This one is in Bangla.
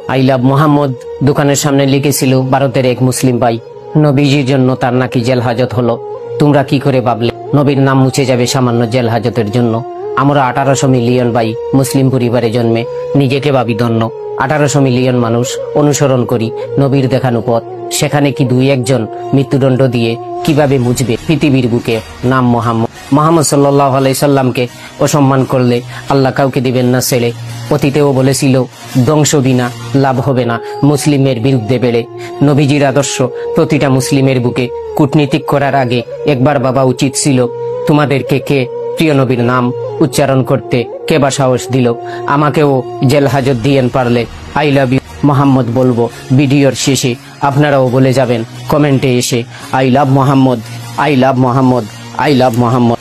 আই লাভ মোহাম্মদ দোকানের সামনে লিখেছিল ভারতের এক মুসলিম ভাই। নবীজির জন্য তার নাকি জেল হাজত হলো। তোমরা কি করে ভাবলে নবীর নাম মুছে যাবে সামান্য জেল হাজতের জন্য? আমরা 1800 মিলিয়ন ভাই মুসলিম পরিবারে জন্মে নিজেকে ভাবি ধন্য। 1800 মিলিয়ন মানুষ অনুসরণ করি নবীর দেখানো পথ। সেখানে কি দুই একজন মৃত্যুদণ্ড দিয়ে কিভাবে মুছবে পৃথিবীর বুকে নাম মোহাম্মদ? মোহাম্মদ সাল্লাল্লাহু আলাইহি সাল্লামকে অসম্মান করলে আল্লাহ কাউকে দিবেন না ছেড়ে। অতীতেও বলেছিল ধ্বংস বিনা লাভ হবে না মুসলিমের বিরুদ্ধে বেড়ে। নবীজির আদর্শ প্রতিটা মুসলিমের বুকে কূটনীতিক করার আগে একবার ভাবা উচিত ছিল তোমাদেরকে কে প্রিয় নবীর নাম উচ্চারণ করতে কে বা সাহস দিল? আমাকেও জেল হাজত দিয়েন পারলে। আই লাভ ইউ মোহাম্মদ বলবো ভিডিওর শেষে। আপনারাও বলে যাবেন কমেন্টে এসে I love Mohammad, I love Mohammad, I love Mohammad.